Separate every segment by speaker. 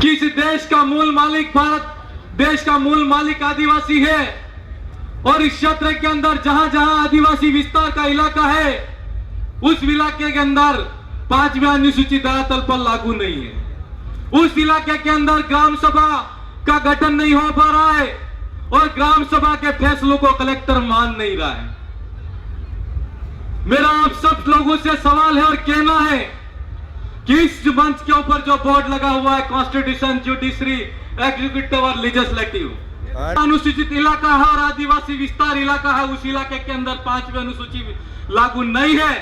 Speaker 1: कि इस देश का मूल मालिक भारत देश का मूल मालिक आदिवासी है और इस क्षेत्र के अंदर जहां जहां आदिवासी विस्तार का इलाका है उस इलाके के अंदर 5वें अनुसूचित धरातल पर लागू नहीं है। उस इलाके के अंदर ग्राम सभा का गठन नहीं हो पा रहा है और ग्राम सभा के फैसलों को कलेक्टर मान नहीं रहा है। मेरा आप सब लोगों से सवाल है और कहना है कि इस मंच के ऊपर जो बोर्ड लगा हुआ है कॉन्स्टिट्यूशन, जुडिशरी, एग्जीक्यूटिव और लेजिस्लेटिव, अनुसूचित इलाका है और आदिवासी विस्तार इलाका है, उस इलाके के अंदर 5वीं अनुसूची लागू नहीं है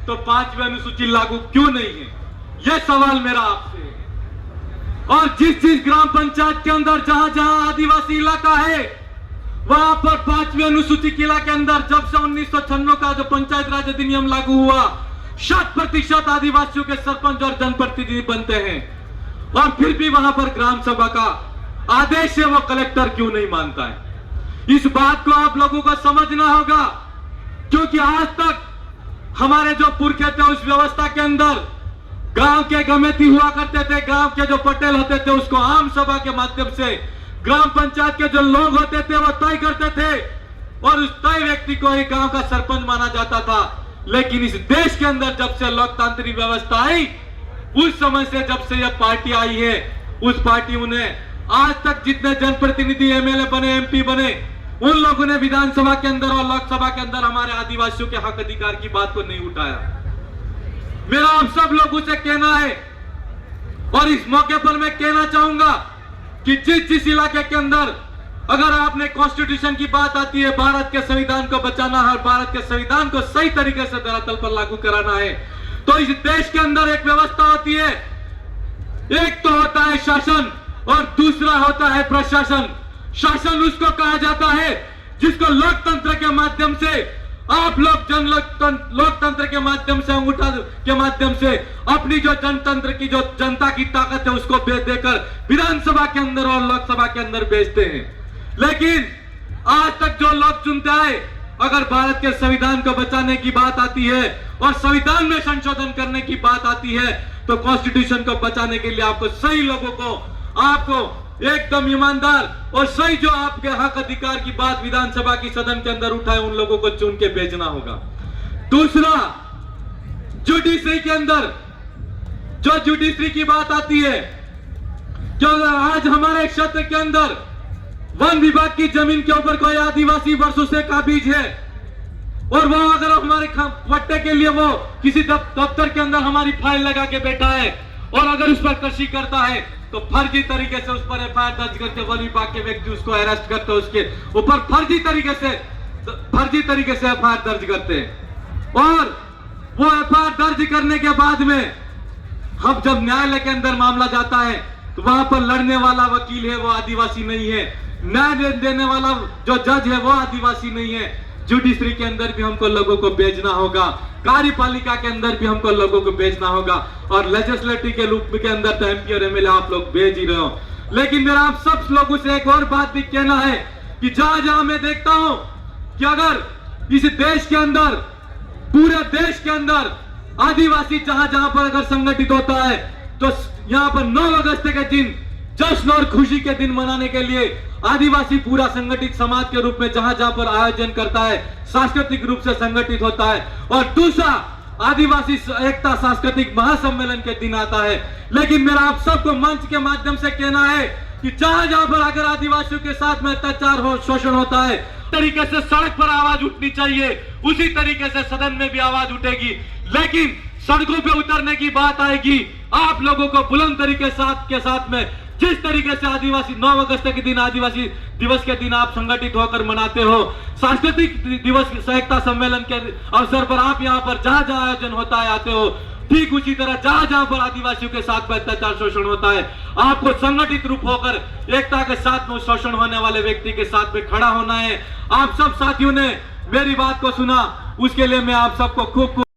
Speaker 1: तो 5वीं अनुसूची लागू क्यों नहीं है, यह सवाल मेरा आपसे है। और जिस ग्राम पंचायत के अंदर जहां जहां आदिवासी इलाका है वहां पर 5वीं अनुसूचित इलाके के अंदर जब से 1996 का जो पंचायत राज अधिनियम लागू हुआ 100% आदिवासियों के सरपंच और जनप्रतिनिधि बनते हैं और फिर भी वहां पर ग्राम सभा का आदेश है वो कलेक्टर क्यों नहीं मानता है। इस बात को आप लोगों को समझना होगा क्योंकि आज तक हमारे जो पुरखे थे उस व्यवस्था के अंदर गांव के गमेती हुआ करते थे, गांव के जो पटेल होते थे उसको आम सभा के माध्यम से ग्राम पंचायत के जो लोग होते थे वो तय करते थे और उस तय व्यक्ति को ही गांव का सरपंच माना जाता था। लेकिन इस देश के अंदर जब से लोकतांत्रिक व्यवस्था आई उस समय से जब से यह पार्टी आई है उस पार्टी उन्हें आज तक जितने जनप्रतिनिधि एमएलए बने, एमपी बने, उन लोगों ने विधानसभा के अंदर और लोकसभा के अंदर हमारे आदिवासियों के हक अधिकार की बात को नहीं उठाया। मेरा आप सब लोगों से कहना है और इस मौके पर मैं कहना चाहूंगा कि जिस इलाके के अंदर अगर आपने कॉन्स्टिट्यूशन की बात आती है, भारत के संविधान को बचाना है और भारत के संविधान को सही तरीके से धरातल पर लागू कराना है तो इस देश के अंदर एक व्यवस्था होती है, एक तो होता है शासन और दूसरा होता है प्रशासन। शासन उसको कहा जाता है जिसको लोकतंत्र के माध्यम से आप लोग लोकतंत्र के माध्यम से अंगूठा के माध्यम से अपनी जो जनतंत्र की जो जनता की ताकत है उसको बेच देकर विधानसभा के अंदर और लोकसभा के अंदर बेचते हैं। लेकिन आज तक जो लोग चुनते आए अगर भारत के संविधान को बचाने की बात आती है और संविधान में संशोधन करने की बात आती है तो कॉन्स्टिट्यूशन को बचाने के लिए आपको सही लोगों को आपको एकदम ईमानदार और सही जो आपके हक अधिकार की बात विधानसभा की सदन के अंदर उठाए उन लोगों को चुन के भेजना होगा। दूसरा, जुडिशरी के अंदर जो जुडिशरी की बात आती है, जो आज हमारे क्षेत्र के अंदर वन विभाग की जमीन के ऊपर कोई आदिवासी वर्षों से काबिज है और वो अगर हमारे पट्टे के लिए वो किसी दफ्तर के अंदर हमारी फाइल लगा के बैठा है और अगर उस पर कृषि करता है तो फर्जी तरीके से उस पर एफआईआर दर्ज करके वन विभाग के व्यक्ति उसको अरेस्ट करते हैं, उसके ऊपर फर्जी तरीके से एफआईआर दर्ज करते हैं और वो एफआईआर दर्ज करने के बाद में हम जब न्यायालय के अंदर मामला जाता है तो वहां पर लड़ने वाला वकील है वो आदिवासी नहीं है, न्याय देने वाला जो जज है वो आदिवासी नहीं है। जुडिशरी के अंदर भी हमको लोगों को भेजना होगा, कार्यपालिका के अंदर भी हमको लोगों को भेजना होगा और लेजिस्लेटिव के रूप के अंदर तो एमपी और एमएलए आप लोग भेज ही रहे हो। लेकिन मेरा आप सब लोगों से एक और बात भी कहना है कि जहां जहां मैं देखता हूं कि अगर इस देश के अंदर, पूरे देश के अंदर आदिवासी जहां जहां पर अगर संगठित होता है तो यहां पर 9 अगस्त के दिन जश्न और खुशी के दिन मनाने के लिए आदिवासी पूरा संगठित समाज के रूप में जहां जहां पर आयोजन करता है, सांस्कृतिक रूप से संगठित होता है। और दूसरा, आदिवासी एकता सांस्कृतिक महासम्मेलन के दिन आता है। लेकिन मेरा आप सबको मंच के माध्यम से कहना है कि जहां जहां पर अगर आदिवासियों के साथ में अत्याचार हो, शोषण होता है, तरीके से सड़क पर आवाज उठनी चाहिए, उसी तरीके से सदन में भी आवाज उठेगी। लेकिन सड़कों पे उतरने की बात आएगी, आप लोगों को बुलंद तरीके के साथ में जिस तरीके से आदिवासी 9 अगस्त के दिन आदिवासी दिवस के दिन आप संगठित होकर मनाते हो, सांस्कृतिक दिवस एकता सम्मेलन के अवसर पर आप यहाँ पर जहां जहां आयोजन होता है आते हो, ठीक उसी तरह जहां जहां पर आदिवासियों के साथ में अत्याचार शोषण होता है आपको संगठित रूप होकर एकता के साथ में शोषण होने वाले व्यक्ति के साथ में खड़ा होना है। आप सब साथियों ने मेरी बात को सुना, उसके लिए मैं आप सबको खूब